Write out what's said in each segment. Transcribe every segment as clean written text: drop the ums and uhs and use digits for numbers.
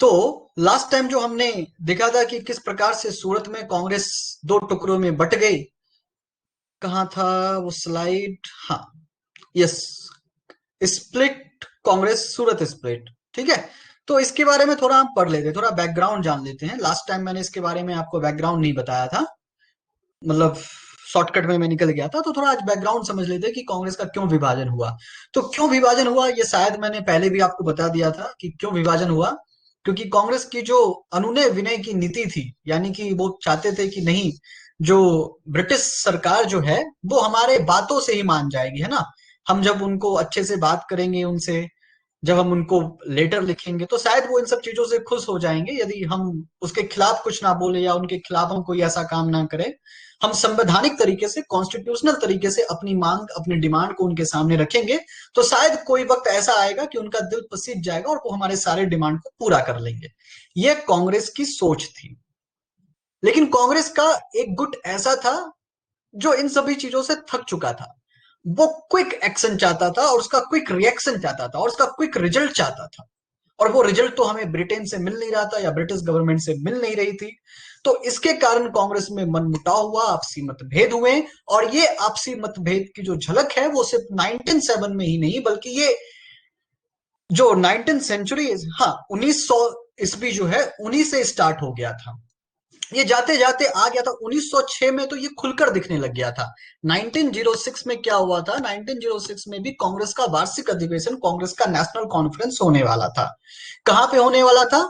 तो last time जो हमने देखा था कि किस प्रकार से सूरत में कांग्रेस दो टुकड़ों में बट गई। कहाँ था वो स्लाइड? हाँ, यस, स्प्लिट कांग्रेस, सूरत स्प्लिट। ठीक है, तो इसके बारे में थोड़ा हम पढ़ लेते हैं, थोड़ा बैकग्राउंड जान लेते हैं। लास्ट टाइम मैंने इसके बारे में आपको बैकग्राउंड नहीं बताया था, मतलब शॉर्टकट में मैं निकल गया था। तो थोड़ा आज बैकग्राउंड समझ लेते हैं कि कांग्रेस का क्यों विभाजन हुआ। तो क्यों विभाजन हुआ ये शायद मैंने पहले भी आपको बता दिया था कि क्यों विभाजन हुआ। क्योंकि कांग्रेस की जो अनुनय विनय की नीति थी, यानी कि वो चाहते थे कि नहीं, जो ब्रिटिश सरकार जो है वो हमारे बातों से ही मान जाएगी, है ना। हम जब उनको अच्छे से बात करेंगे उनसे, जब हम उनको लेटर लिखेंगे, तो शायद वो इन सब चीजों से खुश हो जाएंगे यदि हम उसके खिलाफ कुछ ना बोले या उनके खिलाफ हम कोई ऐसा काम ना करें। हम संवैधानिक तरीके से, कॉन्स्टिट्यूशनल तरीके से अपनी मांग, अपनी डिमांड को उनके सामने रखेंगे, तो शायद कोई वक्त ऐसा आएगा कि उनका दिल पसीज जाएगा और वो हमारे सारे डिमांड को पूरा कर लेंगे। ये कांग्रेस की सोच थी। लेकिन कांग्रेस का एक गुट ऐसा था जो इन सभी चीजों से थक चुका था। वो क्विक एक्शन चाहता था और उसका क्विक रिएक्शन चाहता था और उसका क्विक रिजल्ट चाहता था। और वो रिजल्ट तो हमें ब्रिटेन से मिल नहीं रहा था या ब्रिटिश गवर्नमेंट से मिल नहीं रही थी। तो इसके कारण कांग्रेस में मनमुटाव हुआ, आपसी मतभेद हुए। और ये आपसी मतभेद की जो झलक है वो सिर्फ 1907 में ही नहीं, बल्कि ये जो 19th सेंचुरी, हाँ 1900 ईस्वी जो है उन्हीं से स्टार्ट हो गया था। ये जाते जाते आ गया था 1906 में, तो ये खुलकर दिखने लग गया था। 1906 में क्या हुआ था? 1906 में भी कांग्रेस का वार्षिक अधिवेशन, कांग्रेस का नेशनल कॉन्फ्रेंस होने वाला था। कहां पे होने वाला था?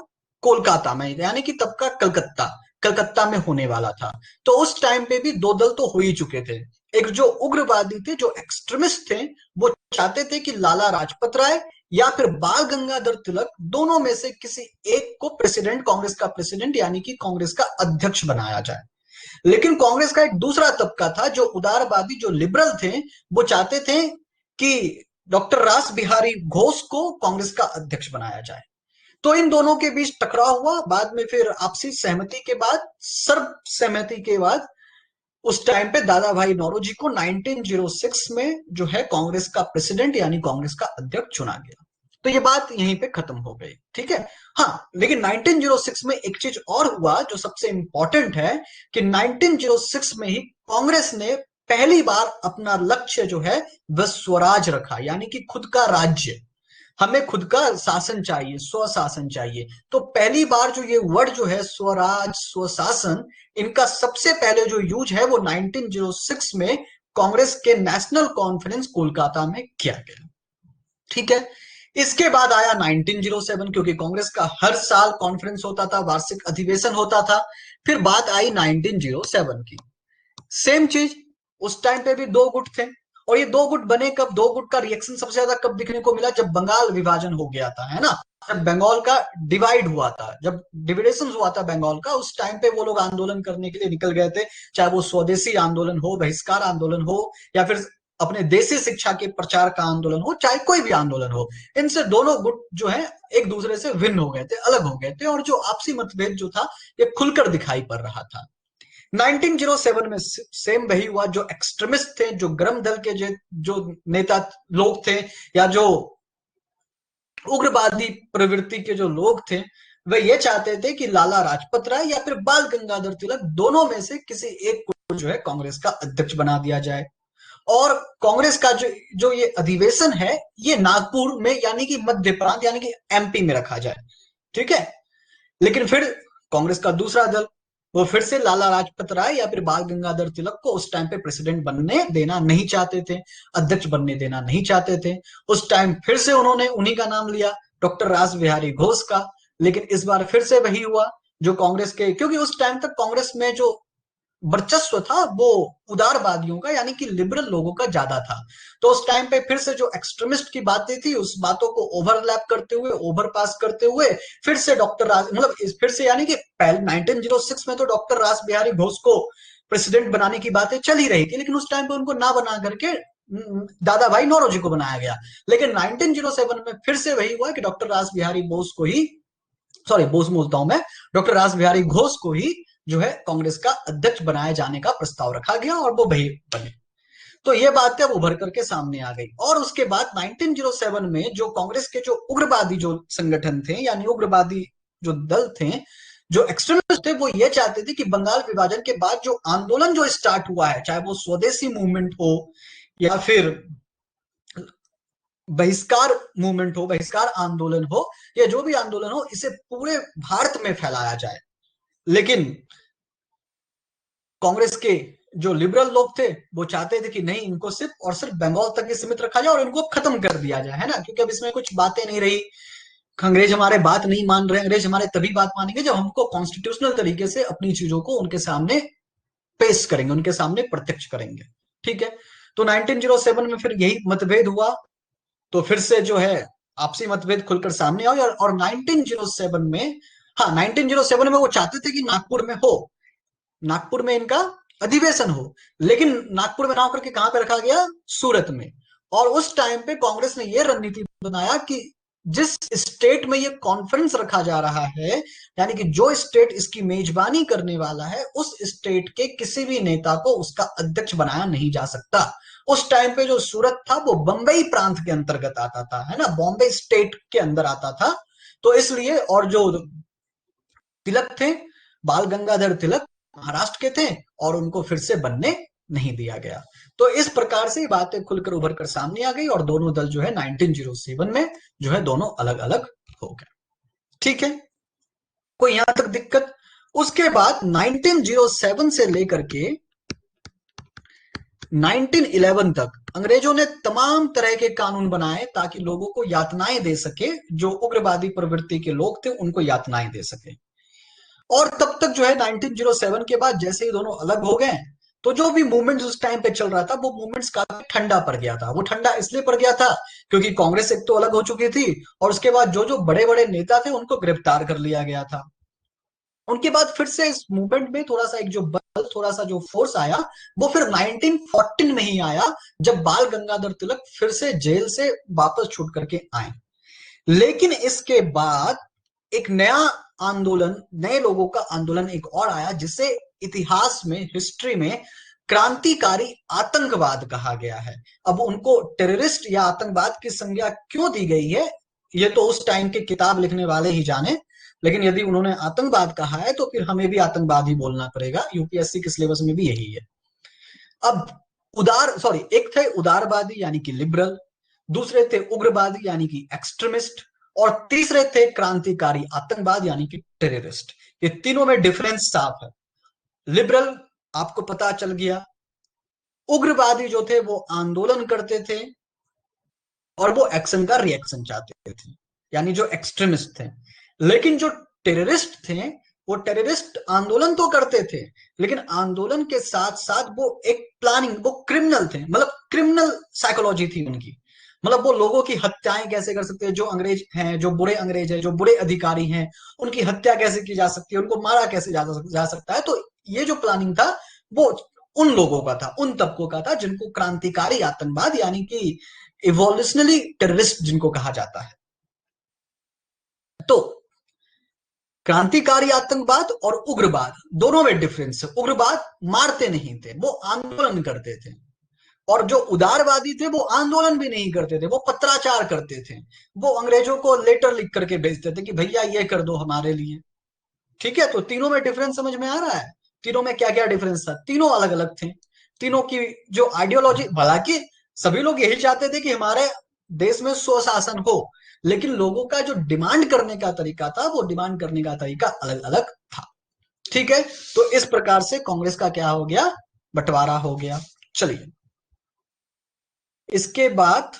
कोलकाता में, यानी कि तब का कलकत्ता, कलकत्ता में होने वाला था। तो उस टाइम पे भी दो दल तो हो ही चुके थे। एक जो उग्रवादी थे, जो एक्सट्रीमिस्ट थे, वो चाहते थे कि लाला लाजपत राय या फिर बाल गंगाधर तिलक, दोनों में से किसी एक को प्रेसिडेंट, कांग्रेस का प्रेसिडेंट यानी कि कांग्रेस का अध्यक्ष बनाया जाए। लेकिन कांग्रेस का एक दूसरा तबका था जो उदारवादी, जो लिबरल थे। वो चाहते थे कि डॉक्टर रास बिहारी घोष को कांग्रेस का अध्यक्ष बनाया जाए। तो इन दोनों के बीच टकराव हुआ। बाद में फिर आपसी सहमति के बाद, सर्व सहमति के बाद, उस टाइम पे दादा भाई नौरोजी को 1906 में जो है कांग्रेस का प्रेसिडेंट यानी कांग्रेस का अध्यक्ष चुना गया। तो ये बात यहीं पे खत्म हो गई, ठीक है। हाँ, लेकिन 1906 में एक चीज और हुआ जो सबसे इंपॉर्टेंट है, कि 1906 में ही कांग्रेस ने पहली बार अपना लक्ष्य जो है वह स्वराज रखा, यानी कि खुद का राज्य। हमें खुद का शासन चाहिए, स्वशासन चाहिए। तो पहली बार जो ये वर्ड जो है स्वराज, स्वशासन, इनका सबसे पहले जो यूज है वो 1906 में कांग्रेस के नेशनल कॉन्फ्रेंस कोलकाता में किया गया। ठीक है, इसके बाद आया 1907, क्योंकि कांग्रेस का हर साल कॉन्फ्रेंस होता था, वार्षिक अधिवेशन होता था। फिर बात आई 1907 की। सेम चीज, उस टाइम पे भी दो गुट थे। और ये दो गुट बने कब? दो गुट का रिएक्शन सबसे ज्यादा कब दिखने को मिला? जब बंगाल विभाजन हो गया था, है ना। जब बंगाल का डिवाइड हुआ था, जब डिविडेशन हुआ था बंगाल का, उस टाइम पे वो लोग आंदोलन करने के लिए निकल गए थे। चाहे वो स्वदेशी आंदोलन हो, बहिष्कार आंदोलन हो, या फिर अपने देशी शिक्षा के प्रचार का आंदोलन हो, चाहे कोई भी आंदोलन हो, इनसे दोनों गुट जो है एक दूसरे से भिन्न हो गए थे, अलग हो गए थे। और जो आपसी मतभेद जो था ये खुलकर दिखाई पड़ रहा था। 1907 में सेम वही हुआ। जो एक्सट्रीमिस्ट थे, जो गरम दल के जो नेता लोग थे, या जो उग्रवादी प्रवृत्ति के जो लोग थे, वे ये चाहते थे कि लाला लाजपत राय या फिर बाल गंगाधर तिलक, दोनों में से किसी एक को जो है कांग्रेस का अध्यक्ष बना दिया जाए। और कांग्रेस का जो जो ये अधिवेशन है, ये नागपुर में यानी कि मध्य प्रांत यानी कि एमपी में रखा जाए। ठीक है, लेकिन फिर कांग्रेस का दूसरा दल, वो फिर से लाला लाजपत राय या फिर बाल गंगाधर तिलक को उस टाइम पे प्रेसिडेंट बनने देना नहीं चाहते थे, अध्यक्ष बनने देना नहीं चाहते थे। उस टाइम फिर से उन्होंने उन्हीं का नाम लिया, डॉक्टर रास बिहारी घोष का। लेकिन इस बार फिर से वही हुआ जो कांग्रेस के, क्योंकि उस टाइम तक कांग्रेस में जो वर्चस्व था वो उदारवादियों का यानी कि लिबरल लोगों का ज्यादा था। तो उस टाइम पे फिर से जो एक्सट्रीमिस्ट की बातें थी, उस बातों को ओवरलैप करते हुए, ओवरपास करते हुए, फिर से डॉक्टर राज, मतलब फिर से यानी कि पहले 1906 में तो डॉक्टर रास बिहारी घोष को प्रेसिडेंट बनाने की बातें चल ही रही थी, लेकिन उस टाइम पे उनको ना बना करके दादा भाई नौरोजी को बनाया गया। लेकिन 1907 में फिर से वही हुआ कि डॉक्टर रास बिहारी बोस को ही, सॉरी बोस बोलता हूं मैं, डॉक्टर रास बिहारी घोष को ही जो है कांग्रेस का अध्यक्ष बनाए जाने का प्रस्ताव रखा गया और वो वही बने। तो ये बात अब उभर करके सामने आ गई। और उसके बाद 1907 में जो कांग्रेस के जो उग्रवादी जो संगठन थे, यानी उग्रवादी जो दल थे, जो एक्सट्रीमिस्ट थे, वो ये चाहते थे कि बंगाल विभाजन के बाद जो आंदोलन जो स्टार्ट हुआ है, चाहे वो स्वदेशी मूवमेंट हो या फिर बहिष्कार मूवमेंट हो, बहिष्कार आंदोलन हो, या जो भी आंदोलन हो, इसे पूरे भारत में फैलाया जाए। लेकिन कांग्रेस के जो लिबरल लोग थे वो चाहते थे कि नहीं, इनको सिर्फ और सिर्फ बंगाल तक ही सीमित रखा जाए और इनको खत्म कर दिया जाए, है ना, क्योंकि अब इसमें कुछ बातें नहीं रही। अंग्रेज हमारे बात नहीं मान रहे, अंग्रेज हमारे तभी बात मानेंगे जब हमको कॉन्स्टिट्यूशनल तरीके से अपनी चीजों को उनके सामने पेश करेंगे, उनके सामने प्रत्यक्ष करेंगे। ठीक है, तो 1907 में फिर यही मतभेद हुआ, तो फिर से जो है आपसी मतभेद खुलकर सामने आए, और 1907 में, हाँ 1907 में वो चाहते थे कि नागपुर में हो, नागपुर में इनका अधिवेशन हो, लेकिन नागपुर में ना होकर के कहां पे रखा गया, सूरत में। और उस टाइम पे कांग्रेस ने यह रणनीति बनाया कि जिस स्टेट में ये कॉन्फ्रेंस रखा जा रहा है, यानी कि जो स्टेट इसकी मेजबानी करने वाला है, उस स्टेट के किसी भी नेता को उसका अध्यक्ष बनाया नहीं जा सकता। उस टाइम पे जो सूरत था वो बंबई प्रांत के अंतर्गत आता था, है ना, बॉम्बे स्टेट के अंदर आता था। तो इसलिए, और जो तिलक थे, बाल गंगाधर तिलक, महाराष्ट्र के थे, और उनको फिर से बनने नहीं दिया गया। तो इस प्रकार से बातें खुलकर उभर कर सामने आ गई, और दोनों दल जो है 1907 में जो है दोनों अलग अलग हो गए। ठीक है, कोई यहां तक दिक्कत? उसके बाद 1907 से लेकर के 1911 तक अंग्रेजों ने तमाम तरह के कानून बनाए ताकि लोगों को यातनाएं दे सके, जो उग्रवादी प्रवृत्ति के लोग थे उनको यातनाएं दे सके। और तब तक जो है 1907 के बाद जैसे ही दोनों अलग हो गए, तो जो भी मूवमेंट उस टाइम पे चल रहा था वो मूवमेंट्स काफी ठंडा पड़ गया था। वो ठंडा इसलिए पड़ गया था क्योंकि कांग्रेस एक तो अलग हो चुकी थी, और उसके बाद जो जो बड़े बड़े नेता थे उनको गिरफ्तार कर लिया गया था। उनके बाद फिर से इस मूवमेंट में थोड़ा सा एक जो बल, थोड़ा सा जो फोर्स आया, वो फिर 1914 में ही आया, जब बाल गंगाधर तिलक फिर से जेल से वापस छूट करके आए। लेकिन इसके बाद एक नया आंदोलन, नए लोगों का आंदोलन एक और आया, जिसे इतिहास में, हिस्ट्री में क्रांतिकारी आतंकवाद कहा गया है। अब उनको टेररिस्ट या आतंकवाद की संज्ञा क्यों दी गई है, ये तो उस टाइम के किताब लिखने वाले ही जाने, लेकिन यदि उन्होंने आतंकवाद कहा है तो फिर हमें भी आतंकवाद ही बोलना पड़ेगा, यूपीएससी के सिलेबस में भी यही है। अब एक थे उदारवादी यानी कि लिबरल, दूसरे थे उग्रवादी यानी कि एक्सट्रीमिस्ट, और तीसरे थे क्रांतिकारी आतंकवाद यानी कि टेररिस्ट। ये तीनों में डिफरेंस साफ है। लिबरल आपको पता चल गया, उग्रवादी जो थे वो आंदोलन करते थे और वो एक्शन का रिएक्शन चाहते थे, यानी जो एक्सट्रीमिस्ट थे। लेकिन जो टेररिस्ट थे, वो टेररिस्ट आंदोलन तो करते थे, लेकिन आंदोलन के साथ साथ वो एक प्लानिंग, वो क्रिमिनल थे, मतलब क्रिमिनल साइकोलॉजी थी उनकी। मतलब वो लोगों की हत्याएं कैसे कर सकते हैं, जो अंग्रेज हैं, जो बुरे अंग्रेज हैं, जो बुरे अधिकारी हैं, उनकी हत्या कैसे की जा सकती है, उनको मारा कैसे जा सकता है। तो ये जो प्लानिंग था वो उन लोगों का था, उन तबकों का था, जिनको क्रांतिकारी आतंकवाद यानी कि इवोल्यूशनरी टेररिस्ट जिनको कहा जाता है। तो क्रांतिकारी आतंकवाद और उग्रवाद दोनों में डिफरेंस है। उग्रवाद मारते नहीं थे, वो आंदोलन करते थे, और जो उदारवादी थे वो आंदोलन भी नहीं करते थे, वो पत्राचार करते थे। वो अंग्रेजों को लेटर लिख करके भेजते थे कि भैया ये कर दो हमारे लिए। ठीक है, तो तीनों में डिफरेंस समझ में आ रहा है? तीनों में क्या क्या डिफरेंस था? तीनों अलग अलग थे। तीनों की जो आइडियोलॉजी, हालांकि सभी लोग यही चाहते थे कि हमारे देश में स्वशासन हो, लेकिन लोगों का जो डिमांड करने का तरीका था, वो डिमांड करने का तरीका अलग अलग था। ठीक है, तो इस प्रकार से कांग्रेस का क्या हो गया, बंटवारा हो गया। चलिए, इसके बाद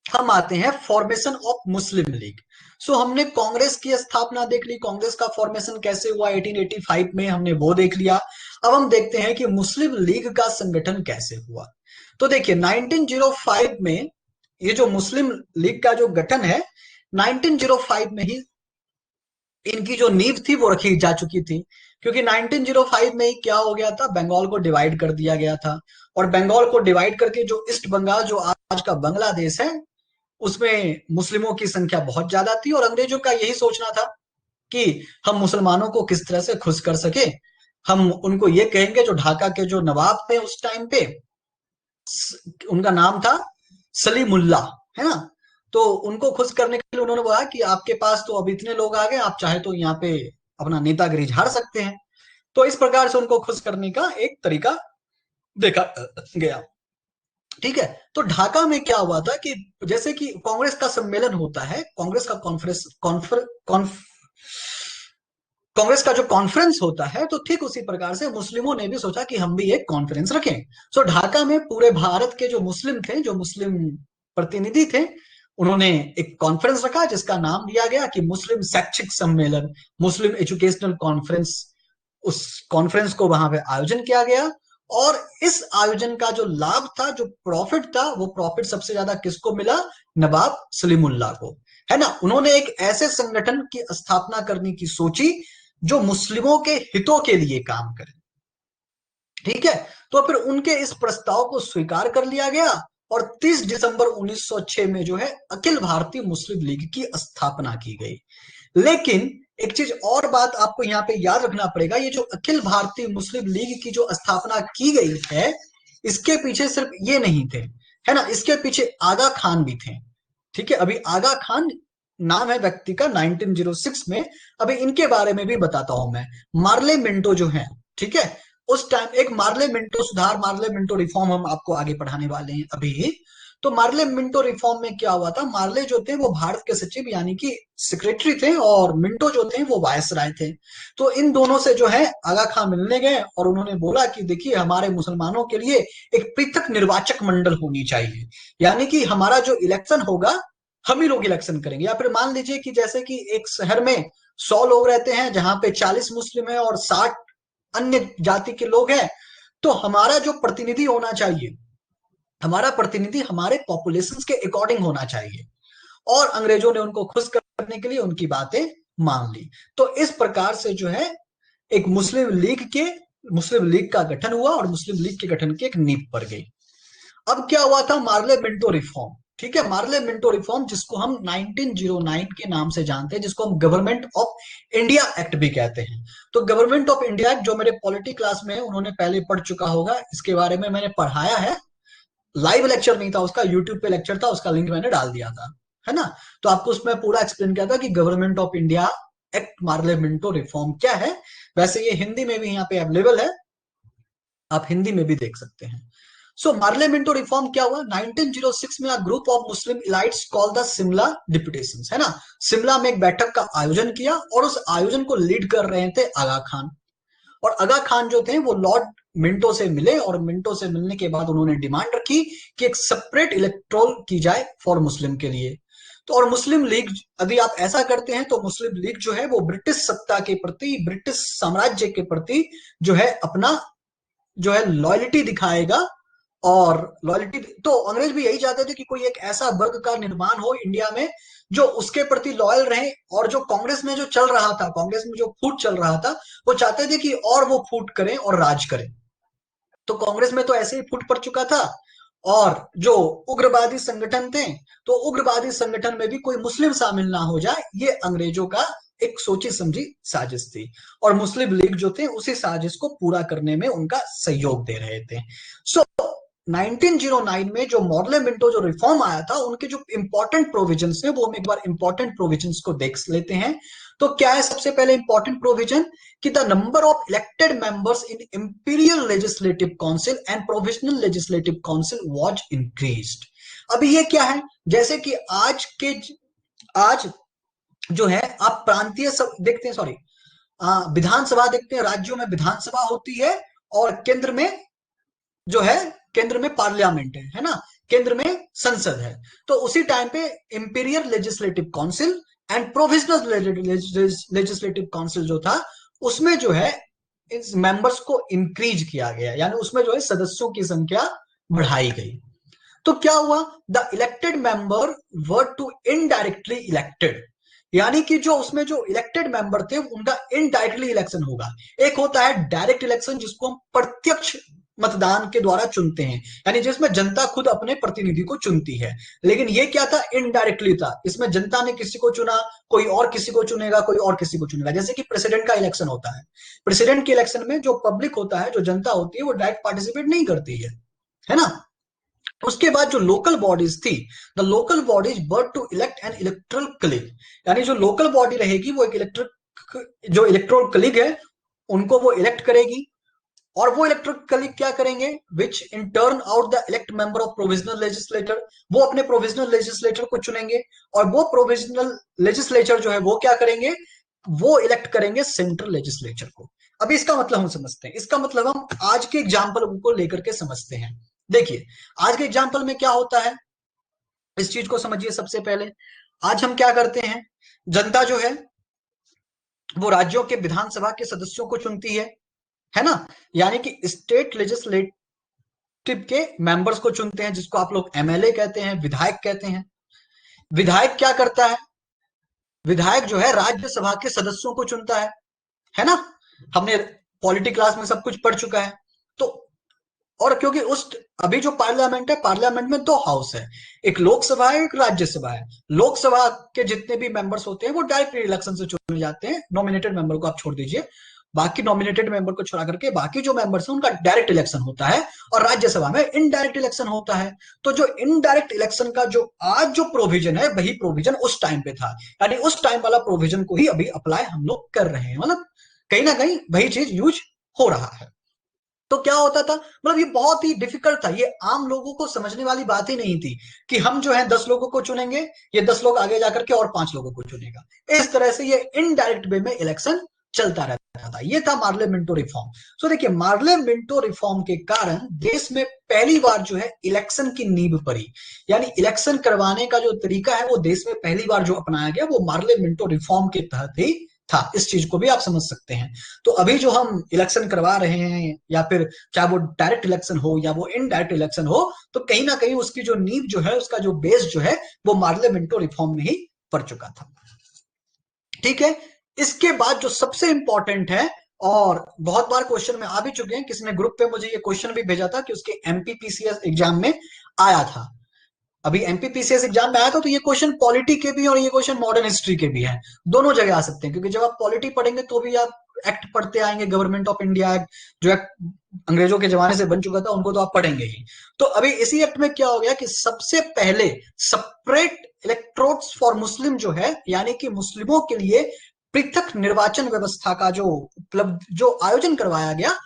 हम आते हैं फॉर्मेशन ऑफ मुस्लिम लीग। सो हमने कांग्रेस की स्थापना देख ली, कांग्रेस का फॉर्मेशन कैसे हुआ 1885 में, हमने वो देख लिया। अब हम देखते हैं कि मुस्लिम लीग का संगठन कैसे हुआ। तो देखिए 1905 में ये जो मुस्लिम लीग का जो गठन है, 1905 में ही इनकी जो नींव थी वो रखी जा चुकी थी, क्योंकि 1905 में ही क्या हो गया था, बंगाल को डिवाइड कर दिया गया था। और बंगाल को डिवाइड करके जो ईस्ट बंगाल, जो आज का बांग्लादेश है, उसमें मुस्लिमों की संख्या बहुत ज्यादा थी, और अंग्रेजों का यही सोचना था कि हम मुसलमानों को किस तरह से खुश कर सके। हम उनको ये कहेंगे, जो ढाका के जो नवाब थे उस टाइम पे, उनका नाम था सलीमुल्लाह, है ना, तो उनको खुश करने के लिए उन्होंने बोला कि आपके पास तो अब इतने लोग आ गए, आप चाहे तो यहाँ पे अपना नेतागिरी झाड़ सकते हैं। तो इस प्रकार से उनको खुश करने का एक तरीका देखा गया। ठीक है। तो ढाका में क्या हुआ था कि जैसे कि कांग्रेस का सम्मेलन होता है, कांग्रेस का कॉन्फ्रेंस कांग्रेस का जो कॉन्फ्रेंस होता है, तो ठीक उसी प्रकार से मुस्लिमों ने भी सोचा कि हम भी एक कॉन्फ्रेंस रखें। सो ढाका में पूरे भारत के जो मुस्लिम थे, जो मुस्लिम प्रतिनिधि थे, उन्होंने एक कॉन्फ्रेंस रखा जिसका नाम दिया गया कि मुस्लिम शैक्षिक सम्मेलन, मुस्लिम एजुकेशनल कॉन्फ्रेंस। उस कॉन्फ्रेंस को वहां पे आयोजन किया गया। और इस आयोजन का जो लाभ था, जो प्रॉफिट था, वो प्रॉफिट सबसे ज्यादा किसको मिला? नवाब सलीमुल्लाह को, है ना। उन्होंने एक ऐसे संगठन की स्थापना करने की सोची जो मुस्लिमों के हितों के लिए काम करे। ठीक है। तो फिर उनके इस प्रस्ताव को स्वीकार कर लिया गया और 30 दिसंबर 1906 में जो है अखिल भारतीय मुस्लिम लीग की स्थापना की गई। लेकिन एक चीज और बात आपको यहाँ पे याद रखना पड़ेगा, ये जो अखिल भारतीय मुस्लिम लीग की जो स्थापना की गई है, इसके पीछे सिर्फ ये नहीं थे, है ना, इसके पीछे आगा खान भी थे। ठीक है। अभी आगा खान नाम है व्यक्ति का, 1906 में। अभी इनके बारे में भी बताता हूं मैं। मार्ले मिंटो जो है, ठीक है, उस टाइम एक मार्ले मिंटो सुधार, मार्ले मिंटो रिफॉर्म हम आपको आगे पढ़ाने वाले हैं अभी ही। तो मार्ले मिंटो रिफॉर्म में क्या हुआ था? मार्ले जो थे वो भारत के सचिव यानी कि सेक्रेटरी थे, और मिंटो जो थे वो वायसराय थे। तो इन दोनों से जो है आगा खां मिलने गए और उन्होंने बोला कि देखिए, हमारे मुसलमानों के लिए एक पृथक निर्वाचक मंडल होनी चाहिए, यानी कि हमारा जो इलेक्शन होगा हम ही लोग इलेक्शन करेंगे। या फिर मान लीजिए कि जैसे कि एक शहर में 100 लोग रहते हैं, जहां पे 40 मुस्लिम है और 60 अन्य जाति के लोग हैं, तो हमारा जो प्रतिनिधि होना चाहिए, हमारा प्रतिनिधि हमारे पॉपुलेशन के अकॉर्डिंग होना चाहिए। और अंग्रेजों ने उनको खुश करने के लिए उनकी बातें मान ली। तो इस प्रकार से जो है एक मुस्लिम लीग का गठन हुआ और मुस्लिम लीग के गठन की एक नींव पड़ गई। अब क्या हुआ था? Morley Minto reform. ठीक है। मार्ले मिंटो रिफॉर्म, जिसको हम 1909 के नाम से जानते हैं, जिसको हम गवर्नमेंट ऑफ इंडिया एक्ट भी कहते हैं। तो गवर्नमेंट ऑफ इंडिया एक्ट, जो मेरे पॉलिटी क्लास में है उन्होंने पहले पढ़ चुका होगा, इसके बारे में मैंने पढ़ाया है। लाइव लेक्चर नहीं था उसका, यूट्यूब पे लेक्चर था, उसका लिंक मैंने डाल दिया था, है ना। तो आपको उसमें पूरा एक्सप्लेन किया था कि government of India act Morley Minto reform क्या है। वैसे ये हिंदी में भी यहाँ पे अवेलेबल है, आप हिंदी में भी देख सकते हैं। सो मार्ले मिंटो रिफॉर्म क्या हुआ? 1906 में group of Muslim elites call the Shimla deputations, है ना। शिमला में एक बैठक का आयोजन किया और उस आयोजन को लीड कर रहे थे आगा खान। और आगा खान जो थे वो लॉर्ड मिंटो से मिले, और मिंटो से मिलने के बाद उन्होंने डिमांड रखी कि एक सेपरेट इलेक्टोरल की जाए फॉर मुस्लिम के लिए। तो और मुस्लिम लीग, यदि आप ऐसा करते हैं तो मुस्लिम लीग जो है वो ब्रिटिश सत्ता के प्रति, ब्रिटिश साम्राज्य के प्रति जो है अपना जो है लॉयल्टी दिखाएगा। और लॉयल्टी, तो अंग्रेज भी यही चाहते थे कि कोई एक ऐसा वर्ग का निर्माण हो इंडिया में जो उसके प्रति लॉयल रहे। और जो कांग्रेस में जो चल रहा था, कांग्रेस में जो फूट चल रहा था, वो चाहते थे कि और वो फूट करें और राज करें। तो कांग्रेस में तो ऐसे ही फूट पड़ चुका था। और जो उग्रवादी संगठन थे, तो उग्रवादी संगठन में भी कोई मुस्लिम शामिल ना हो जाए, ये अंग्रेजों का एक सोची समझी साजिश थी। और मुस्लिम लीग जो थे उसी साजिश को पूरा करने में उनका सहयोग दे रहे थे। सो 1909 में जो मॉर्ले मिंटो जो रिफॉर्म आया था, उनके जो इंपॉर्टेंट प्रोविजंस है वो हम एक बार इंपॉर्टेंट प्रोविजंस को देख लेते हैं। तो क्या है सबसे पहले इंपॉर्टेंट प्रोविजन? कि the number of elected members in imperial legislative council and provisional legislative council was increased. अभी ये क्या है? जैसे कि आज जो है आप प्रांतीय सब देखते हैं, सॉरी, विधानसभा देखते हैं, राज्यों में विधानसभा होती है, और केंद्र में जो है, केंद्र में पार्लियामेंट है ना, केंद्र में संसद है। तो उसी टाइम पे imperial legislative council and provisional legislative council जो था, उसमें जो है इस मेंबर्स को इंक्रीज किया गया, यानी उसमें जो है सदस्यों की संख्या बढ़ाई गई। तो क्या हुआ? The elected member were to indirectly elected, यानी कि जो उसमें जो इलेक्टेड मेंबर थे उनका इनडायरेक्टली इलेक्शन होगा। एक होता है डायरेक्ट इलेक्शन, जिसको हम प्रत्यक्ष मतदान के द्वारा चुनते हैं, यानी जिसमें जनता खुद अपने प्रतिनिधि को चुनती है। लेकिन ये क्या था? इनडायरेक्टली था। इसमें जनता ने किसी को चुना, कोई और किसी को चुनेगा, कोई और किसी को चुनेगा। जैसे कि प्रेसिडेंट का इलेक्शन होता है, प्रेसिडेंट के इलेक्शन में जो पब्लिक होता है, जो जनता होती है, वो डायरेक्ट पार्टिसिपेट नहीं करती है ना। उसके बाद जो लोकल बॉडीज थी, the local bodies were to elect an electoral college, यानी जो लोकल बॉडी रहेगी वो एक इलेक्ट्रिक जो इलेक्ट्रोल कलीग है उनको वो इलेक्ट करेगी, और वो इलेक्ट्रोल कलीग क्या करेंगे, which in turn out the elect member of provincial legislator, वो अपने प्रोविजनल लेजिस्लेटर को चुनेंगे, और वो प्रोविजनल लेजिस्लेचर जो है वो क्या करेंगे, वो इलेक्ट करेंगे सेंट्रल लेजिस्लेचर को। अभी इसका मतलब हम समझते हैं, इसका मतलब हम आज के एग्जाम्पल को लेकर के समझते हैं। देखिए आज के एग्जाम्पल में क्या होता है, इस चीज को समझिए। सबसे पहले आज हम क्या करते हैं, जनता जो है वो राज्यों के विधानसभा के सदस्यों को चुनती है ना, यानी कि स्टेट लेजिस्लेटिव के मेंबर्स को चुनते हैं, जिसको आप लोग एमएलए कहते हैं, विधायक कहते हैं। विधायक क्या करता है, विधायक जो है राज्यसभा के सदस्यों को चुनता है ना, हमने पॉलिटी क्लास में सब कुछ पढ़ चुका है। तो और क्योंकि उस अभी जो पार्लियामेंट है, पार्लियामेंट में दो हाउस है, एक लोकसभा है, एक राज्यसभा है। लोकसभा के जितने भी मेंबर्स होते हैं वो डायरेक्ट इलेक्शन से चुने जाते हैं, नॉमिनेटेड मेंबर को आप छोड़ दीजिए, बाकी नॉमिनेटेड मेंबर को छोड़ा करके बाकी जो मेंबर्स हैं उनका डायरेक्ट इलेक्शन होता है, और राज्यसभा में इनडायरेक्ट इलेक्शन होता है। तो जो इनडायरेक्ट इलेक्शन का जो आज जो प्रोविजन है वही प्रोविजन उस टाइम पे था, यानी उस टाइम वाला प्रोविजन को ही अभी अप्लाई हम लोग कर रहे हैं, मतलब कहीं ना कहीं वही चीज यूज हो रहा है। तो क्या होता था, मतलब ये बहुत ही डिफिकल्ट था, ये आम लोगों को समझने वाली बात ही नहीं थी कि हम जो है 10 लोगों को चुनेंगे, ये 10 लोग आगे जाकर के और 5 लोगों को चुनेगा। इस तरह से ये इनडायरेक्ट वे में इलेक्शन चलता रहता था। ये था मार्ले मिंटो रिफॉर्म। सो देखिए मार्ले मिंटो रिफॉर्म के कारण देश में पहली बार जो है इलेक्शन की नींव पड़ी, यानी इलेक्शन करवाने का जो तरीका है वो देश में पहली बार जो अपनाया गया वो मार्ले मिंटो रिफॉर्म के तहत ही था। इस चीज को भी आप समझ सकते हैं। तो अभी जो हम इलेक्शन करवा रहे हैं, या फिर चाहे वो डायरेक्ट इलेक्शन हो या वो इनडायरेक्ट इलेक्शन हो, तो कहीं ना कहीं उसकी जो नींव जो है, उसका जो बेस जो है वो मार्ले मिंटो रिफॉर्म में ही पड़ चुका था। ठीक है, इसके बाद जो सबसे इंपॉर्टेंट है, और बहुत बार क्वेश्चन में आ भी चुके हैं, किसी ने ग्रुप पे मुझे ये क्वेश्चन भी भेजा था कि उसके एमपीपीसीएस एग्जाम में आया था। अभी एमपीपीसीएस एग्जाम में आया था, तो ये क्वेश्चन पॉलिटी के भी और ये क्वेश्चन मॉडर्न हिस्ट्री के भी है, दोनों जगह आ सकते हैं, क्योंकि जब आप पॉलिटी पढ़ेंगे तो भी आप एक्ट पढ़ते आएंगे, गवर्नमेंट ऑफ इंडिया एक्ट, जो एक्ट अंग्रेजों के जमाने से बन चुका था उनको तो आप पढ़ेंगे ही। तो अभी इसी एक्ट में क्या हो गया कि सबसे पहले सेपरेट इलेक्ट्रोड्स फॉर मुस्लिम जो है, यानी कि मुस्लिमों के लिए पृथक निर्वाचन व्यवस्था का जो उपलब्ध जो आयोजन करवाया गया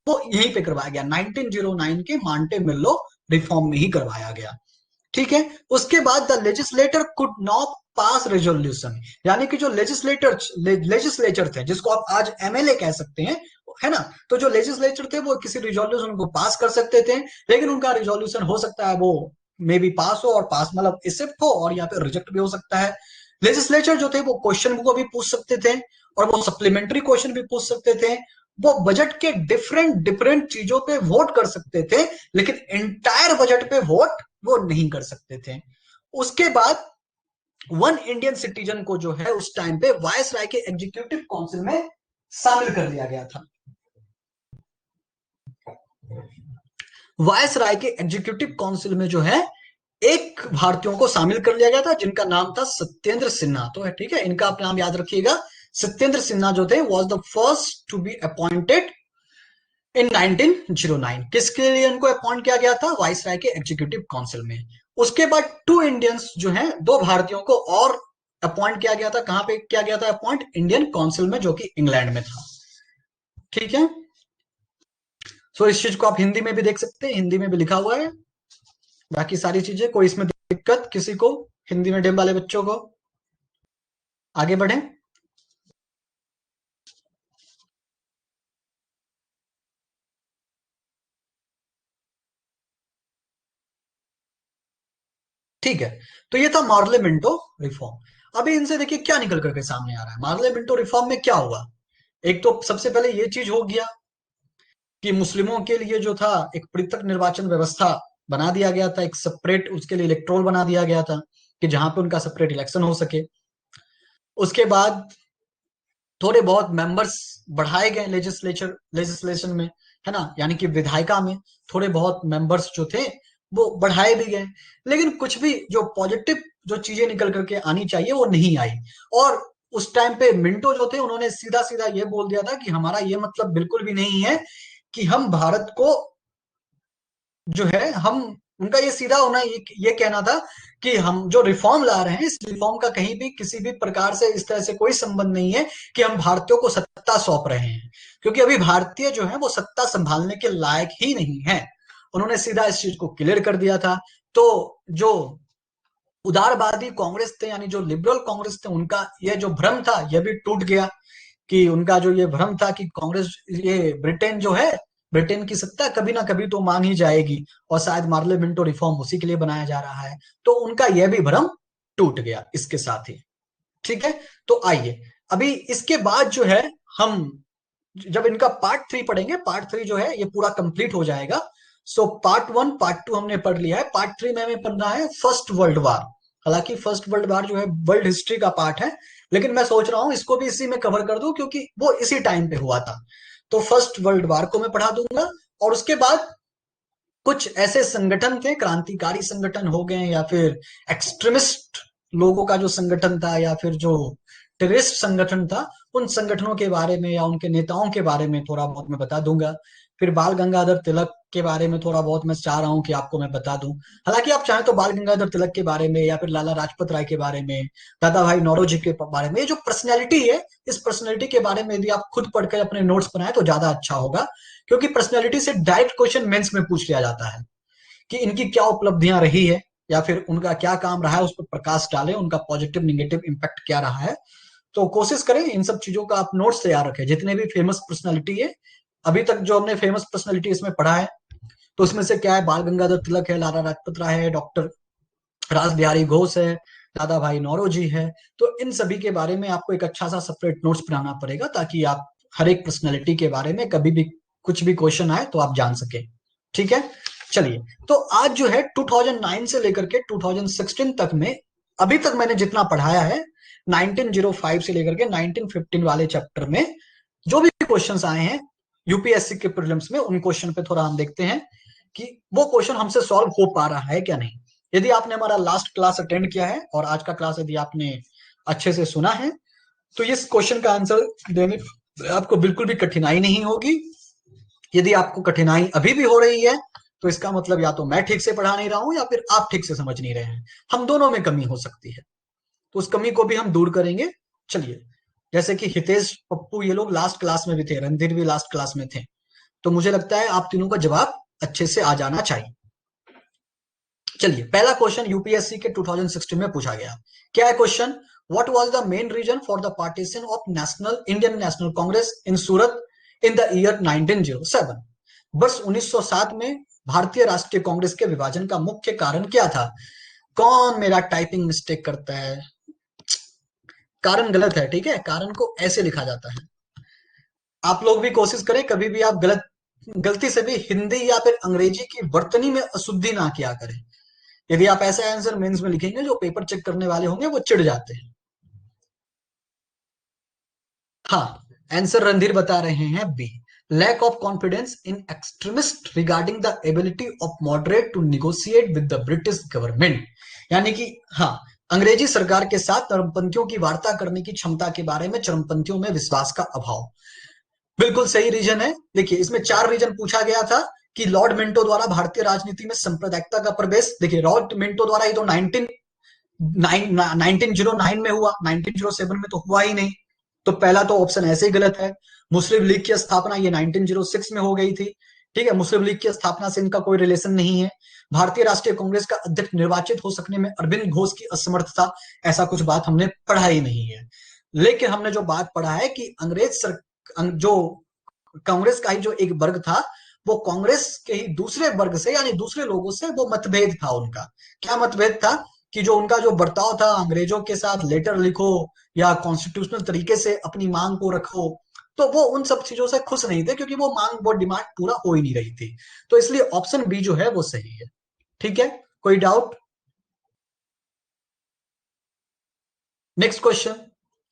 वो यहीं पे करवाया गया, 1909 के मांटे मिल्लो रिफॉर्म में ही करवाया गया। ठीक है, उसके बाद the legislator could not pass resolution, यानी कि जो लेजिस्लेचर थे, जिसको आप आज एमएलए कह सकते हैं, है ना, तो जो लेजिस्लेचर थे वो किसी रिजोल्यूशन को पास कर सकते थे, लेकिन उनका रिजोल्यूशन हो सकता है वो मे बी पास हो, और पास मतलब एक्सेप्ट हो, और या फिर रिजेक्ट भी हो सकता है। लेजिस्लेचर जो थे वो क्वेश्चन को भी पूछ सकते थे, और वो सप्लीमेंट्री क्वेश्चन भी पूछ सकते थे, वो बजट के डिफरेंट डिफरेंट चीजों पे वोट कर सकते थे, लेकिन एंटायर बजट पे वोट वो नहीं कर सकते थे। उसके बाद वन इंडियन सिटीजन को जो है उस टाइम पे वायस राय के एग्जीक्यूटिव काउंसिल में शामिल कर लिया गया था। वायस राय के एग्जीक्यूटिव काउंसिल में जो है एक भारतीयों को शामिल कर लिया गया था, जिनका नाम था सत्येंद्र सिन्हा। तो है ठीक है, इनका आप नाम याद रखिएगा। सत्येंद्र सिन्हा जो थे was the first to be appointed in 1909। किसके लिए इनको अपॉइंट किया गया था, वाइस राय के एग्जीक्यूटिव काउंसिल में। उसके बाद टू इंडियंस जो हैं, दो भारतीयों को और अपॉइंट किया गया था। कहां पे किया गया था अपॉइंट, इंडियन काउंसिल में, जो कि इंग्लैंड में था। ठीक है, सो इस चीज को आप हिंदी में भी देख सकते हैं, हिंदी में भी लिखा हुआ है। बाकी सारी चीजें, कोई इसमें दिक्कत किसी को, हिंदी मीडियम वाले बच्चों को, आगे बढ़े। ठीक है, तो ये था मार्ले मिंटो रिफॉर्म। अभी इनसे देखिए क्या निकल करके सामने आ रहा है। मार्ले मिंटो रिफॉर्म में क्या हुआ, एक तो सबसे पहले ये चीज हो गया कि मुस्लिमों के लिए जो था एक पृथक निर्वाचन व्यवस्था बना दिया गया था, एक सेपरेट उसके लिए इलेक्ट्रोल बना दिया गया था कि जहां पे उनका सेपरेट इलेक्शन हो सके। उसके बाद थोड़े बहुत मेंबर्स बढ़ाए गए लेजिस्लेशन में, है ना, यानी कि विधायिका में थोड़े बहुत मेंबर्स जो थे वो बढ़ाए भी गए, लेकिन कुछ भी जो पॉजिटिव जो चीजें निकल करके आनी चाहिए वो नहीं आई। और उस टाइम पे मिंटो जो थे उन्होंने सीधा सीधा ये बोल दिया था कि हमारा ये मतलब बिल्कुल भी नहीं है कि हम भारत को जो है हम उनका ये सीधा होना ये कहना था कि हम जो रिफॉर्म ला रहे हैं, इस रिफॉर्म का कहीं भी किसी भी प्रकार से इस तरह से कोई संबंध नहीं है कि हम भारतीयों को सत्ता सौंप रहे हैं, क्योंकि अभी भारतीय जो है वो सत्ता संभालने के लायक ही नहीं है। उन्होंने सीधा इस चीज को क्लियर कर दिया था। तो जो उदारवादी कांग्रेस थे, यानी जो लिबरल कांग्रेस थे, उनका यह जो भ्रम था यह भी टूट गया, कि उनका जो ये भ्रम था कि कांग्रेस, ये ब्रिटेन जो है, ब्रिटेन की सत्ता कभी ना कभी तो मांग ही जाएगी, और शायद पार्लियामेंट रिफॉर्म उसी के लिए बनाया जा रहा है। तो उनका यह भी भ्रम टूट गया इसके साथ ही। ठीक है, तो आइए अभी इसके बाद जो है, हम जब इनका पार्ट 3 पढ़ेंगे, पार्ट 3 जो है ये पूरा कंप्लीट हो जाएगा। सो पार्ट 1 पार्ट 2 हमने पढ़ लिया है, पार्ट 3 में हमें पढ़ना है फर्स्ट वर्ल्ड वार। हालांकि फर्स्ट वर्ल्ड वार जो है वर्ल्ड हिस्ट्री का पार्ट है, लेकिन मैं सोच रहा हूं इसको भी इसी में कवर कर दूं, क्योंकि वो इसी टाइम पे हुआ था। तो फर्स्ट वर्ल्ड वार को मैं पढ़ा दूंगा, और उसके बाद कुछ ऐसे संगठन थे, क्रांतिकारी संगठन हो गए, या फिर एक्सट्रीमिस्ट लोगों का जो संगठन था, या फिर जो टेररिस्ट संगठन था, उन संगठनों के बारे में या उनके नेताओं के बारे में थोड़ा बहुत मैं बता दूंगा। फिर बाल गंगाधर तिलक के बारे में थोड़ा बहुत मैं चाह रहा हूं कि आपको मैं बता दूं। हालांकि आप चाहें तो बाल गंगाधर तिलक के बारे में, या फिर लाला लाजपत राय के बारे में, दादा भाई नौरोजी के बारे में, ये जो पर्सनैलिटी है, इस पर्सनैलिटी के बारे में यदि आप खुद पढ़कर अपने नोट्स बनाए तो ज्यादा अच्छा होगा, क्योंकि पर्सनैलिटी से डायरेक्ट क्वेश्चन मेंस में पूछ लिया जाता है कि इनकी क्या उपलब्धियां रही है, या फिर उनका क्या काम रहा है, उस पर प्रकाश डालें, उनका पॉजिटिव निगेटिव इम्पैक्ट क्या रहा है। तो कोशिश करें इन सब चीजों का आप नोट्स तैयार रखें, जितने भी फेमस पर्सनालिटी है अभी तक जो हमने फेमस पर्सनालिटी इसमें पढ़ा है, तो उसमें से क्या है, बाल गंगाधर तिलक है, लाला लाजपत राय है, डॉक्टर रास बिहारी घोष है, दादा भाई नौरोजी है। तो इन सभी के बारे में आपको एक अच्छा सा सेपरेट नोट्स बनाना पड़ेगा, ताकि आप हर एक पर्सनैलिटी के बारे में कभी भी कुछ भी क्वेश्चन आए तो आप जान सके। ठीक है, चलिए। तो आज जो है 2009 से लेकर के 2016 तक में, अभी तक मैंने जितना पढ़ाया है, 1905 से लेकर के 1915 वाले चैप्टर में जो भी क्वेश्चंस आए हैं यूपीएससी के प्रीलिम्स में, उन क्वेश्चन पे थोड़ा हम देखते हैं कि वो क्वेश्चन हमसे सॉल्व हो पा रहा है क्या नहीं। यदि आपने हमारा लास्ट क्लास अटेंड किया है और आज का क्लास यदि आपने अच्छे से सुना है, तो इस क्वेश्चन का आंसर देने में आपको बिल्कुल भी कठिनाई नहीं होगी। यदि आपको कठिनाई अभी भी हो रही है, तो इसका मतलब या तो मैं ठीक से पढ़ा नहीं रहा हूं, या फिर आप ठीक से समझ नहीं रहे हैं। हम दोनों में कमी हो सकती है, तो उस कमी को भी हम दूर करेंगे। चलिए, जैसे कि हितेश, पप्पू, ये लोग लास्ट क्लास में भी थे, रणधीर भी लास्ट क्लास में थे, तो मुझे लगता है आप तीनों का जवाब अच्छे से आ जाना चाहिए। चलिए, पहला क्वेश्चन यूपीएससी के 2016 में पूछा गया। क्या है question? What was the main reason for the partition of national Indian National Congress in Surat in the year 1907? वर्ष 1907 में भारतीय राष्ट्रीय कांग्रेस के विभाजन का मुख्य कारण क्या था? कौन मेरा टाइपिंग मिस्टेक करता है? कारण गलत है, ठीक है, कारण को ऐसे लिखा जाता है। आप लोग भी कोशिश करें, कभी भी आप गलती से भी हिंदी या फिर अंग्रेजी की वर्तनी में अशुद्धि ना किया करें। यदि आप ऐसा आंसर मेंस में लिखेंगे, जो पेपर चेक करने वाले होंगे वो चिढ़ जाते हैं। हाँ, आंसर रणधीर बता रहे हैं B, lack of confidence in extremist regarding the ability of moderate to negotiate with the British government. यानी कि हाँ, अंग्रेजी सरकार के साथ चरमपंथियों की वार्ता करने की क्षमता के बारे में चरमपंथियों में विश्वास का अभाव। बिल्कुल सही रीजन है। देखिए, इसमें 4 रीजन पूछा गया था कि लॉर्ड मिंटो द्वारा भारतीय राजनीति में सांप्रदायिकता का प्रवेश। देखिए, लॉर्ड मिंटो द्वारा ये तो 1909 में हुआ, 1907 में तो हुआ ही नहीं। तो पहला तो ऑप्शन ऐसे ही गलत है। मुस्लिम लीग की स्थापना ये 1906 में हो गई थी। ठीक है, मुस्लिम लीग की स्थापना से इनका कोई रिलेशन नहीं है। भारतीय राष्ट्रीय कांग्रेस का अध्यक्ष निर्वाचित हो सकने में अरविंद घोष की असमर्थता, ऐसा कुछ बात हमने पढ़ा ही नहीं है। लेकिन हमने जो बात पढ़ा है कि जो कांग्रेस का ही जो एक वर्ग था, वो कांग्रेस के ही दूसरे वर्ग से, यानी दूसरे लोगों से वो मतभेद था उनका। क्या मतभेद था? कि जो उनका जो बर्ताव था, अंग्रेजों के साथ लेटर लिखो या कॉन्स्टिट्यूशनल तरीके से अपनी मांग को रखो, तो वो उन सब चीजों से खुश नहीं थे, क्योंकि वो मांग, वो डिमांड पूरा हो ही नहीं रही थी। तो इसलिए ऑप्शन बी जो है वो सही है। ठीक है, कोई डाउट? नेक्स्ट क्वेश्चन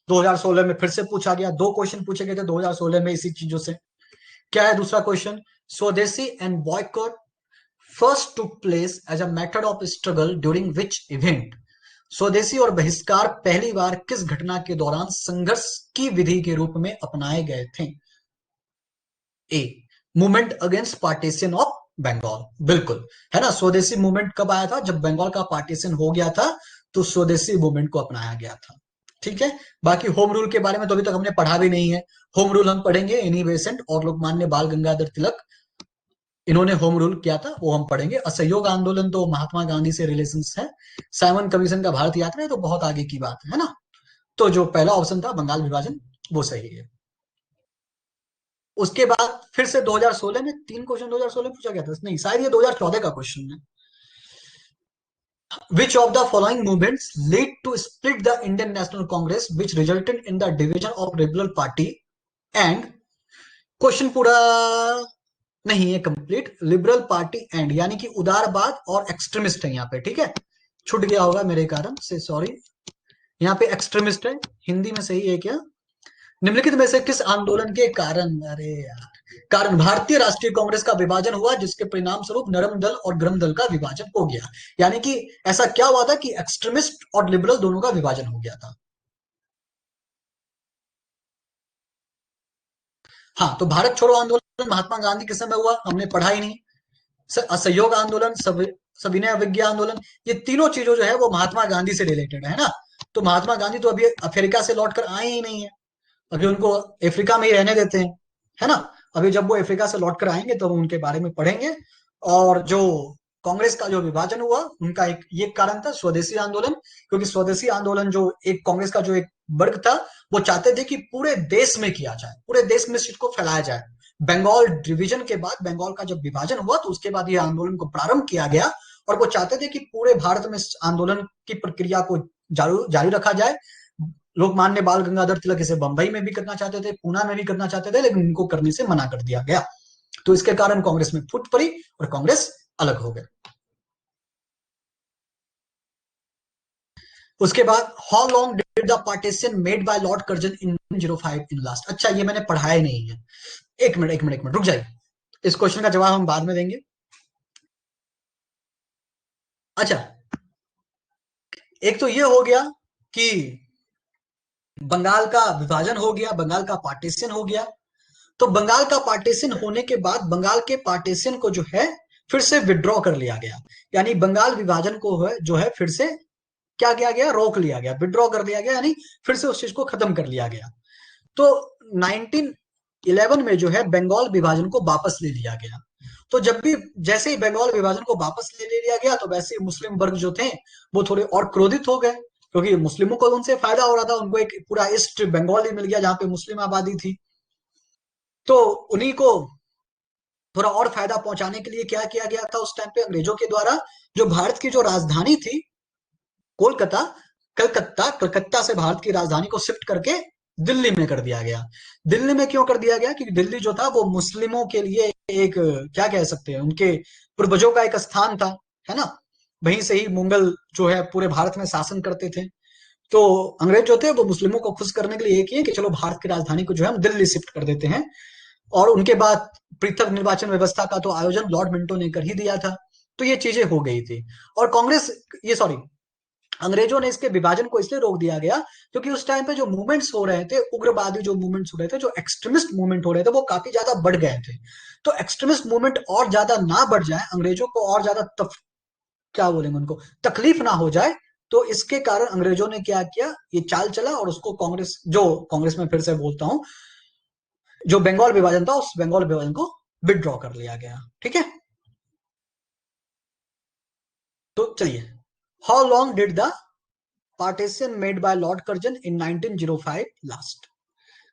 2016 में फिर से पूछा गया, 2 क्वेश्चन पूछे गए थे 2016 में इसी चीजों से। क्या है दूसरा question? Swadeshi and boycott first took place as a method of struggle during which event? Swadeshi और बहिष्कार पहली बार किस घटना के दौरान संघर्ष की विधि के रूप में अपनाए गए थे? A, movement against partition of Bengal, बिल्कुल। है ना, स्वदेशी मूवमेंट कब आया था? जब बंगाल का पार्टीशन हो गया था, तो स्वदेशी मूवमेंट को अपनाया गया था। ठीक है। बाकी होम रूल के बारे में तो अभी तक हमने पढ़ा भी नहीं है। होम रूल हम पढ़ेंगे, एनी बेसेंट और लोकमान्य बाल गंगाधर तिलक, इन्होंने होम रूल किया था, वो हम पढ़ेंगे। असहयोग आंदोलन तो महात्मा गांधी से रिलेशन है। साइमन कमीशन का भारत यात्रा है तो बहुत आगे की बात है ना। तो जो पहला ऑप्शन था बंगाल विभाजन, वो सही है। उसके बाद फिर से 2016 में तीन क्वेश्चन 2016 में पूछा गया था, नहीं शायद ये 2014 का क्वेश्चन है। Which of the following movements lead to split the Indian National Congress, which resulted in the division of Liberal Party and question पूरा नहीं है कंप्लीट, लिबरल पार्टी एंड यानी कि उदारवाद और एक्सट्रीमिस्ट है यहाँ पे। ठीक है, छूट गया होगा मेरे कारण से, सॉरी। यहाँ पे एक्सट्रीमिस्ट है, हिंदी में सही है क्या? निम्नलिखित में से किस आंदोलन के कारण, अरे यार, कारण भारतीय राष्ट्रीय कांग्रेस का विभाजन हुआ, जिसके परिणाम स्वरूप नरम दल और गरम दल का विभाजन हो गया? यानी कि ऐसा क्या हुआ था कि एक्सट्रीमिस्ट और लिबरल दोनों का विभाजन हो गया था। हाँ, तो भारत छोड़ो आंदोलन महात्मा गांधी के समय हुआ, हमने पढ़ा ही नहीं। असहयोग आंदोलन, सविनय अवज्ञा आंदोलन, ये तीनों चीजों जो है वो महात्मा गांधी से रिलेटेड है ना। तो महात्मा गांधी तो अभी अफ्रीका से लौट कर आए ही नहीं है, अभी उनको अफ्रीका में ही रहने देते हैं, है ना। अभी जब वो अफ्रीका से लौट कर आएंगे तो हम उनके बारे में पढ़ेंगे। और जो कांग्रेस का जो विभाजन हुआ, उनका एक ये कारण था स्वदेशी आंदोलन, क्योंकि स्वदेशी आंदोलन जो एक कांग्रेस का जो एक वर्ग था, वो चाहते थे कि पूरे देश में किया जाए, पूरे देश में इसको फैलाया जाए। बंगाल डिवीजन के बाद, बंगाल का जब विभाजन हुआ तो उसके बाद ये आंदोलन को प्रारंभ किया गया। और वो चाहते थे कि पूरे भारत में इस आंदोलन की प्रक्रिया को जारी जारी रखा जाए। लोकमान्य बाल गंगाधर तिलक इसे बंबई में भी करना चाहते थे, पूना में भी करना चाहते थे, लेकिन इनको करने से मना कर दिया गया। तो इसके कारण कांग्रेस में फूट पड़ी और कांग्रेस अलग हो गए। उसके बाद how long did the partition made by Lord Curzon in 1905 in last? अच्छा, ये मैंने पढ़ाया ही नहीं है। एक मिनट एक मिनट एक मिनट, रुक जाइए, इस क्वेश्चन का जवाब हम बाद में देंगे। अच्छा, एक तो ये हो गया कि बंगाल का विभाजन हो गया, बंगाल का पार्टीशन हो गया। तो बंगाल का पार्टीशन होने के बाद बंगाल के पार्टीशन को जो है फिर से विड्रॉ कर लिया गया। यानी बंगाल विभाजन को है जो है फिर से क्या किया गया, रोक लिया गया, विड्रॉ कर लिया गया, यानी फिर से उस चीज को खत्म कर लिया गया। तो 1911 में जो है बंगाल विभाजन को वापस ले लिया गया। तो जब भी जैसे ही बंगाल विभाजन को वापस ले लिया गया, तो वैसे ही मुस्लिम वर्ग जो थे वो थोड़े और क्रोधित हो गए, क्योंकि मुस्लिमों को उनसे फायदा हो रहा था, उनको एक पूरा ईस्ट बंगाल ही मिल गया जहां पे मुस्लिम आबादी थी। तो उन्हीं को थोड़ा और फायदा पहुंचाने के लिए क्या किया गया था उस टाइम पे अंग्रेजों के द्वारा, जो भारत की जो राजधानी थी कोलकाता, कलकत्ता, कलकत्ता से भारत की राजधानी को शिफ्ट करके दिल्ली में कर दिया गया। दिल्ली में क्यों कर दिया गया? क्योंकि दिल्ली जो था वो मुस्लिमों के लिए एक, क्या कह सकते हैं, उनके पूर्वजों का एक स्थान था, है ना। वहीं से ही मुगल जो है पूरे भारत में शासन करते थे। तो अंग्रेज जो थे वो मुस्लिमों को खुश करने के लिए ये किए कि चलो भारत की राजधानी को जो है हम दिल्ली शिफ्ट कर देते हैं। और उनके बाद पृथक निर्वाचन व्यवस्था का तो आयोजन लॉर्ड मिंटो ने कर ही दिया था। तो ये चीजें हो गई थी। और कांग्रेस, ये सॉरी, अंग्रेजों ने इसके विभाजन को इसलिए रोक दिया गया क्योंकि उस टाइम पे जो मूवमेंट्स हो रहे थे, उग्रवादी जो मूवमेंट्स हो रहे थे, जो एक्सट्रीमिस्ट मूवमेंट हो रहे थे, वो काफी ज्यादा बढ़ गए थे। तो एक्सट्रीमिस्ट मूवमेंट और ज्यादा ना बढ़ जाए, अंग्रेजों को और ज्यादा क्या बोलेंगे, उनको तकलीफ ना हो जाए, तो इसके कारण अंग्रेजों ने क्या किया, ये चाल चला और उसको कांग्रेस, जो कांग्रेस में फिर से बोलता हूं, जो बंगाल विभाजन था उस बंगाल विभाजन को विदड्रॉ कर लिया गया। ठीक है, तो चलिए, how long did the partition made by Lord Curzon in 1905 last?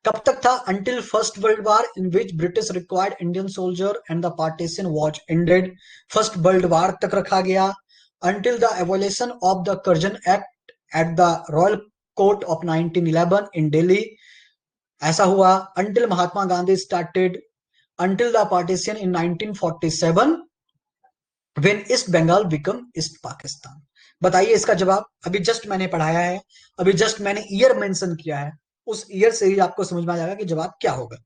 कब तक था? Until first world war in which British required Indian soldier and the partition was ended. First world war तक रखा गया। Until the evolution of the Curzon act at the royal court of 1911 in Delhi, ऐसा हुआ। Until Mahatma Gandhi started, until the partition in 1947 when east Bengal become east Pakistan. बताइए इसका जवाब। अभी just मैंने पढ़ाया है, अभी जस्ट मैंने ईयर मेंशन किया है, उस ईयर से ही आपको समझ में आ जाएगा कि जवाब क्या होगा।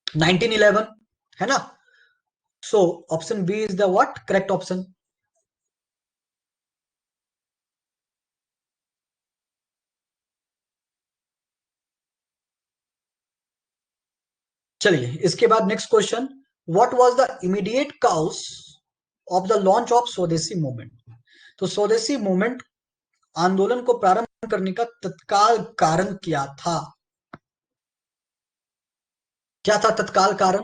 1911, है ना। So option B is the what correct option. चलिए इसके बाद next question, what was the immediate cause of the launch of swadeshi movement. तो स्वदेशी मूवमेंट आंदोलन को प्रारंभ करने का तत्काल कारण क्या था? क्या था तत्काल कारण?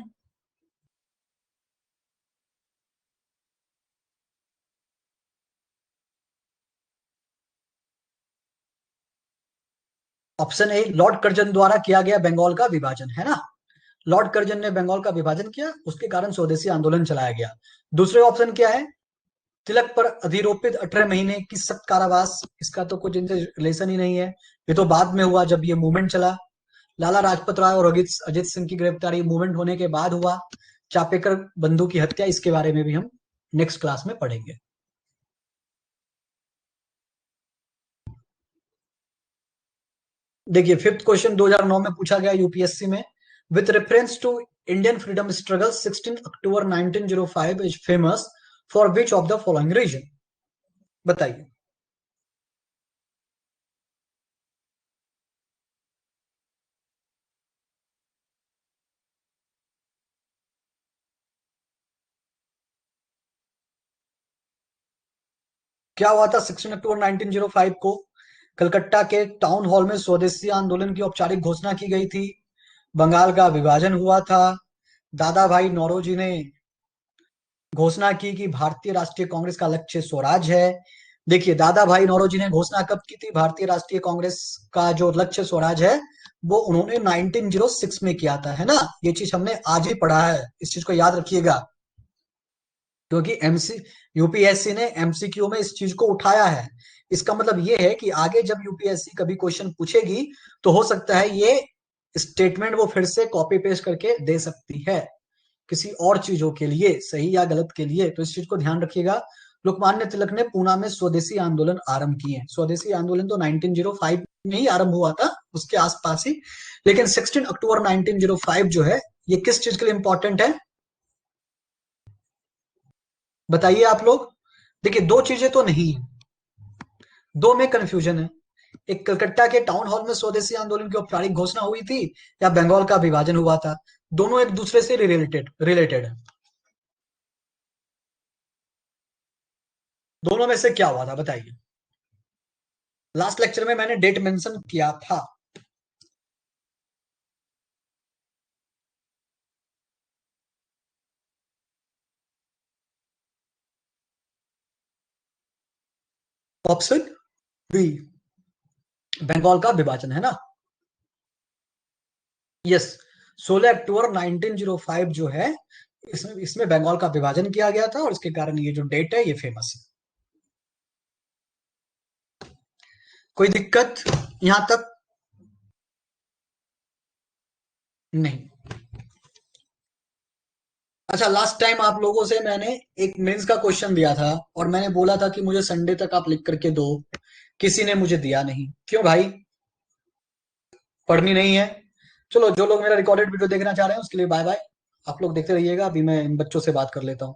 ऑप्शन ए, लॉर्ड कर्जन द्वारा किया गया बंगाल का विभाजन, है ना। लॉर्ड कर्जन ने बंगाल का विभाजन किया, उसके कारण स्वदेशी आंदोलन चलाया गया। दूसरे ऑप्शन क्या है? तिलक पर अधिरोपित 18 महीने की सख्त कारावास, इसका तो कुछ इनसे रिलेशन ही नहीं है, ये तो बाद में हुआ जब ये मूवमेंट चला। लाला लाजपत राय और अजित अजित सिंह की गिरफ्तारी मूवमेंट होने के बाद हुआ। चापेकर बंधु की हत्या, इसके बारे में भी हम नेक्स्ट क्लास में पढ़ेंगे। देखिए फिफ्थ क्वेश्चन 2009 में पूछा गया यूपीएससी में, with reference to Indian freedom struggle 16 October 1905 is famous for which of the following reason. बताइए। क्या हुआ था 16 अक्टूबर 1905 को? कलकत्ता के टाउन हॉल में स्वदेशी आंदोलन की औपचारिक घोषणा की गई थी। बंगाल का विभाजन हुआ था। दादा भाई नौरोजी ने घोषणा की कि भारतीय राष्ट्रीय कांग्रेस का लक्ष्य स्वराज है। देखिए दादा भाई नौरोजी ने घोषणा कब की थी? भारतीय राष्ट्रीय कांग्रेस का जो लक्ष्य स्वराज है वो उन्होंने 1906 में किया था, है ना। ये चीज हमने आज ही पढ़ा है, इस चीज को याद रखिएगा, क्योंकि एमसी यूपीएससी ने एमसीक्यू में इस चीज को उठाया है। इसका मतलब ये है कि आगे जब यूपीएससी कभी क्वेश्चन पूछेगी तो हो सकता है ये स्टेटमेंट वो फिर से कॉपी पेस्ट करके दे सकती है किसी और चीजों के लिए, सही या गलत के लिए, तो इस चीज को ध्यान रखिएगा। लोकमान्य तिलक ने पूना में स्वदेशी आंदोलन आरंभ किए। स्वदेशी आंदोलन तो 1905 में ही आरंभ हुआ था, उसके आसपास ही, लेकिन 16 अक्टूबर 1905 जो है ये किस चीज के लिए इंपॉर्टेंट है बताइए आप लोग। देखिए दो चीजें तो नहीं है, दो में कंफ्यूजन है। एक कलकत्ता के टाउन हॉल में स्वदेशी आंदोलन की औपचारिक घोषणा हुई थी, या बंगाल का विभाजन हुआ था। दोनों एक दूसरे से रिलेटेड रिलेटेड है। दोनों में से क्या हुआ था बताइए। लास्ट लेक्चर में मैंने डेट मेंशन किया था। ऑप्शन बी, बंगाल का विभाजन, है ना। यस, 16 अक्टूबर 1905 जो है इसमें इसमें बंगाल का विभाजन किया गया था, और इसके कारण ये जो डेट है ये फेमस है। कोई दिक्कत यहां तक? नहीं। अच्छा, लास्ट टाइम आप लोगों से मैंने एक मेंस का क्वेश्चन दिया था, और मैंने बोला था कि मुझे संडे तक आप लिख करके दो। किसी ने मुझे दिया नहीं, क्यों भाई? पढ़नी नहीं है? चलो, जो लोग मेरा रिकॉर्डेड वीडियो देखना चाह रहे हैं उसके लिए बाय बाय। आप लोग देखते रहिएगा, अभी मैं इन बच्चों से बात कर लेता हूँ।